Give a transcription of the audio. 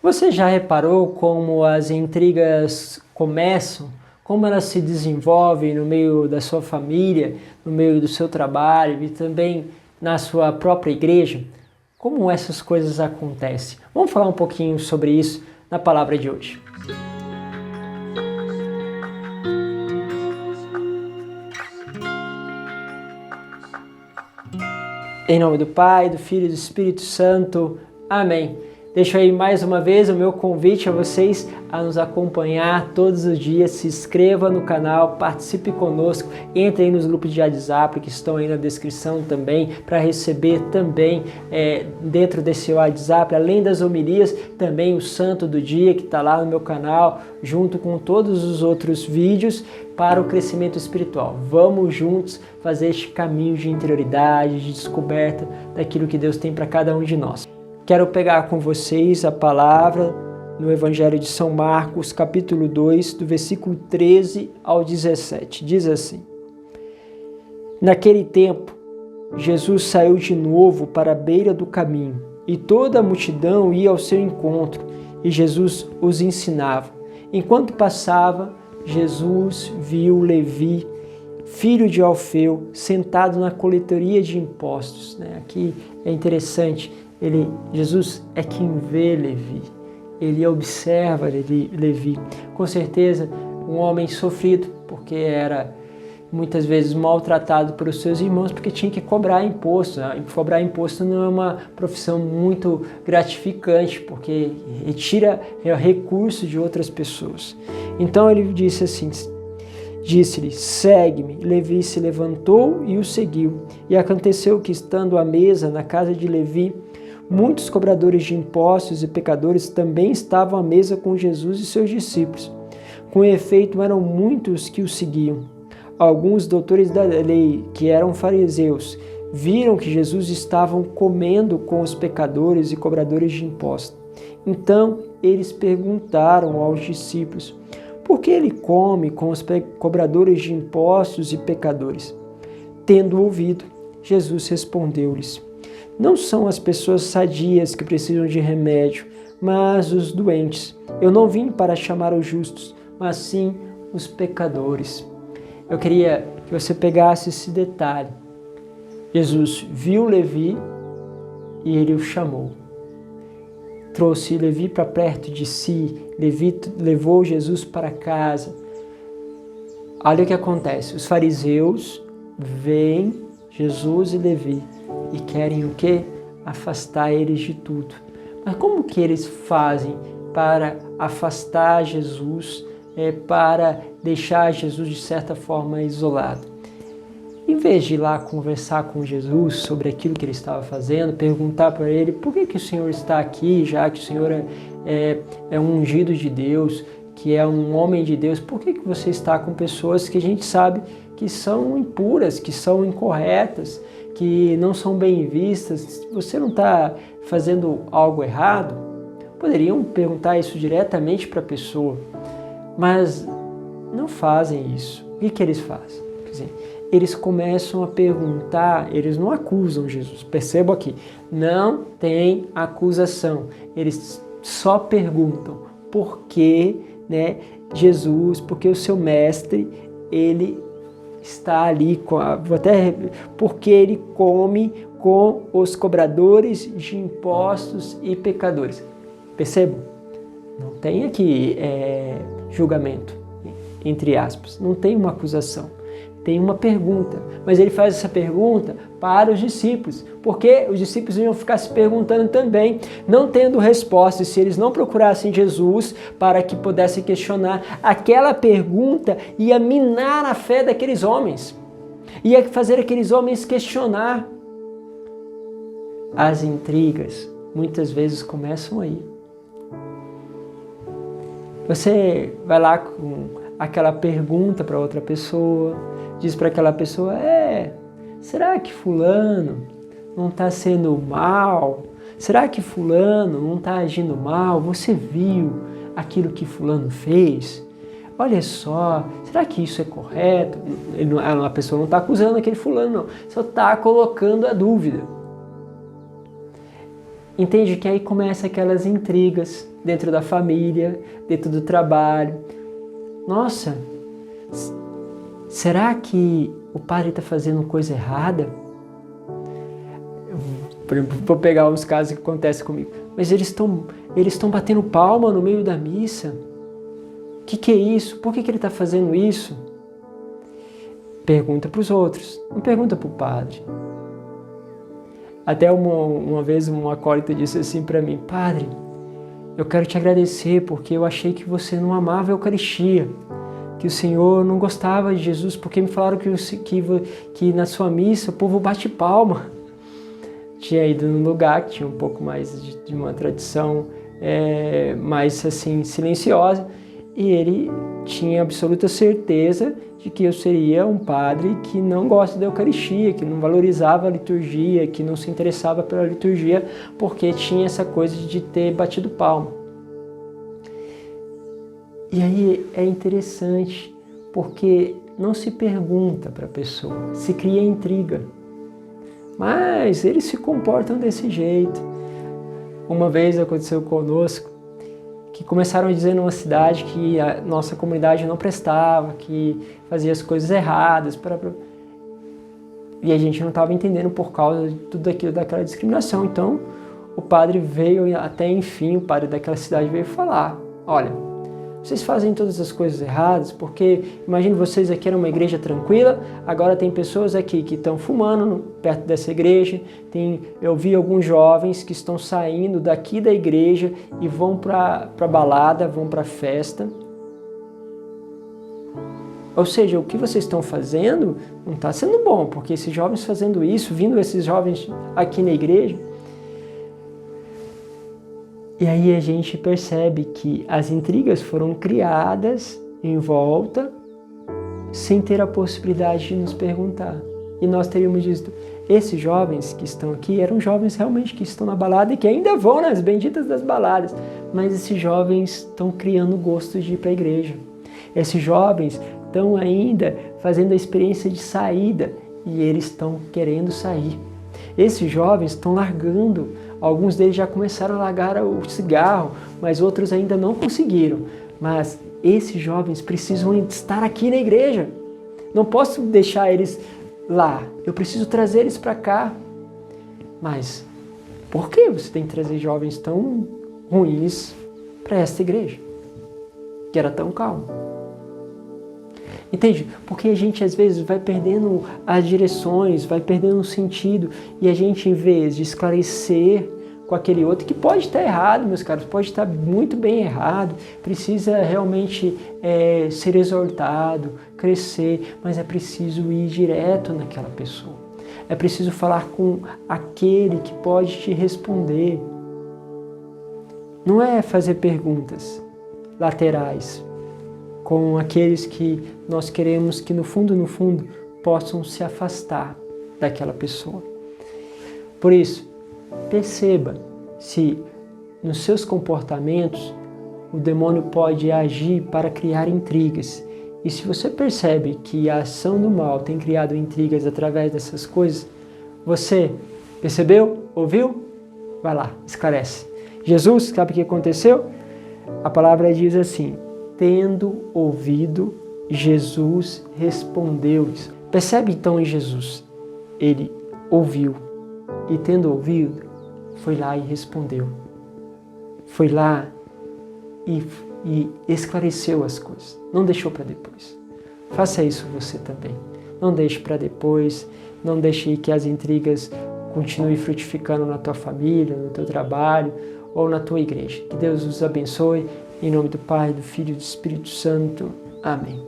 Você já reparou como as intrigas começam, como elas se desenvolvem no meio da sua família, no meio do seu trabalho e também na sua própria igreja? Como essas coisas acontecem? Vamos falar um pouquinho sobre isso na palavra de hoje. Em nome do Pai, do Filho e do Espírito Santo. Amém. Deixo aí mais uma vez o meu convite a vocês a nos acompanhar todos os dias. Se inscreva no canal, participe conosco, entre aí nos grupos de WhatsApp que estão aí na descrição também, para receber também dentro desse WhatsApp, além das homilias, também o Santo do Dia que está lá no meu canal, junto com todos os outros vídeos para o crescimento espiritual. Vamos juntos fazer este caminho de interioridade, de descoberta daquilo que Deus tem para cada um de nós. Quero pegar com vocês a palavra no Evangelho de São Marcos, capítulo 2, do versículo 13 ao 17. Diz assim: Naquele tempo, Jesus saiu de novo para a beira do caminho, e toda a multidão ia ao seu encontro, e Jesus os ensinava. Enquanto passava, Jesus viu Levi, filho de Alfeu, sentado na coletoria de impostos. Aqui é interessante. Jesus é quem vê Levi, ele observa Levi. Com certeza, um homem sofrido, porque era muitas vezes maltratado pelos seus irmãos, porque tinha que cobrar imposto. Cobrar imposto não é uma profissão muito gratificante, porque retira recurso de outras pessoas. Então ele disse assim, disse-lhe, segue-me. Levi se levantou e o seguiu. E aconteceu que, estando à mesa na casa de Levi, muitos cobradores de impostos e pecadores também estavam à mesa com Jesus e seus discípulos. Com efeito, eram muitos que o seguiam. Alguns doutores da lei, que eram fariseus, viram que Jesus estava comendo com os pecadores e cobradores de impostos. Então, eles perguntaram aos discípulos, por que ele come com os cobradores de impostos e pecadores? Tendo ouvido, Jesus respondeu-lhes, não são as pessoas sadias que precisam de remédio, mas os doentes. Eu não vim para chamar os justos, mas sim os pecadores. Eu queria que você pegasse esse detalhe. Jesus viu Levi e ele o chamou. Trouxe Levi para perto de si. Levi levou Jesus para casa. Olha o que acontece. Os fariseus veem Jesus e Levi e querem o quê? Afastar eles de tudo. Mas como que eles fazem para afastar Jesus, para deixar Jesus de certa forma isolado? Em vez de ir lá conversar com Jesus sobre aquilo que ele estava fazendo, perguntar para ele por que o Senhor está aqui, já que o Senhor é um ungido de Deus, que é um homem de Deus, por que você está com pessoas que a gente sabe que são impuras, que são incorretas, que não são bem vistas? Você não está fazendo algo errado? Poderiam perguntar isso diretamente para a pessoa, mas não fazem isso. O que eles fazem? Quer dizer, eles começam a perguntar, eles não acusam Jesus. Perceba aqui, não tem acusação. Eles só perguntam por que, Jesus, porque o seu mestre, ele está ali, porque ele come com os cobradores de impostos e pecadores. Percebam? Não tem aqui julgamento, entre aspas. Não tem uma acusação. Tem uma pergunta. Mas ele faz essa pergunta para os discípulos, porque os discípulos iam ficar se perguntando também, não tendo resposta. E se eles não procurassem Jesus para que pudessem questionar, aquela pergunta ia minar a fé daqueles homens. Ia fazer aqueles homens questionar. As intrigas muitas vezes começam aí. Você vai lá com aquela pergunta para outra pessoa, diz para aquela pessoa, será que fulano não está sendo mal? Será que fulano não está agindo mal? Você viu aquilo que fulano fez? Olha só, será que isso é correto? A pessoa não está acusando aquele fulano, não. Só está colocando a dúvida. Entende que aí começa aquelas intrigas dentro da família, dentro do trabalho. Nossa, será que o padre está fazendo coisa errada? Por exemplo, vou pegar uns casos que acontecem comigo. Mas eles estão batendo palma no meio da missa. O que é isso? Por que ele está fazendo isso? Pergunta para os outros, não pergunta para o padre. Até uma vez um acólito disse assim para mim: Padre, eu quero te agradecer porque eu achei que você não amava a Eucaristia, que o Senhor não gostava de Jesus, porque me falaram que na sua missa o povo bate palma. Tinha ido num lugar que tinha um pouco mais de uma tradição mais assim silenciosa, e ele tinha absoluta certeza de que eu seria um padre que não gosta da Eucaristia, que não valorizava a liturgia, que não se interessava pela liturgia, porque tinha essa coisa de ter batido palma. E aí é interessante, porque não se pergunta para a pessoa, se cria intriga. Mas eles se comportam desse jeito. Uma vez aconteceu conosco, que começaram a dizer numa cidade que a nossa comunidade não prestava, que fazia as coisas erradas, e a gente não estava entendendo por causa de tudo aquilo, daquela discriminação. Então o padre veio, até enfim, o padre daquela cidade veio falar: olha, vocês fazem todas as coisas erradas, porque imagine vocês aqui era uma igreja tranquila, agora tem pessoas aqui que estão fumando perto dessa igreja, eu vi alguns jovens que estão saindo daqui da igreja e vão para balada, vão para festa. Ou seja, o que vocês estão fazendo não está sendo bom, porque esses jovens fazendo isso, vindo esses jovens aqui na igreja. E aí a gente percebe que as intrigas foram criadas em volta sem ter a possibilidade de nos perguntar. E nós teríamos dito, esses jovens que estão aqui eram jovens realmente que estão na balada e que ainda vão nas benditas das baladas, mas esses jovens estão criando gosto de ir para a igreja. Esses jovens estão ainda fazendo a experiência de saída e eles estão querendo sair. Esses jovens estão largando. Alguns deles já começaram a largar o cigarro, mas outros ainda não conseguiram. Mas esses jovens precisam estar aqui na igreja. Não posso deixar eles lá. Eu preciso trazer eles para cá. Mas por que você tem que trazer jovens tão ruins para esta igreja? Que era tão calma. Entende? Porque a gente às vezes vai perdendo as direções, vai perdendo o sentido, e a gente, em vez de esclarecer com aquele outro, que pode estar errado, meus caros, pode estar muito bem errado, precisa realmente ser exortado, crescer, mas é preciso ir direto naquela pessoa. É preciso falar com aquele que pode te responder. Não é fazer perguntas laterais com aqueles que nós queremos que no fundo, possam se afastar daquela pessoa. Por isso, perceba se nos seus comportamentos o demônio pode agir para criar intrigas. E se você percebe que a ação do mal tem criado intrigas através dessas coisas, você percebeu? Ouviu? Vai lá, esclarece. Jesus, sabe o que aconteceu? A palavra diz assim: tendo ouvido, Jesus respondeu-lhes. Percebe então em Jesus? Ele ouviu e, tendo ouvido, foi lá e respondeu. Foi lá e esclareceu as coisas. Não deixou para depois. Faça isso você também. Não deixe para depois. Não deixe que as intrigas continuem frutificando na tua família, no teu trabalho ou na tua igreja. Que Deus os abençoe. Em nome do Pai, do Filho e do Espírito Santo. Amém.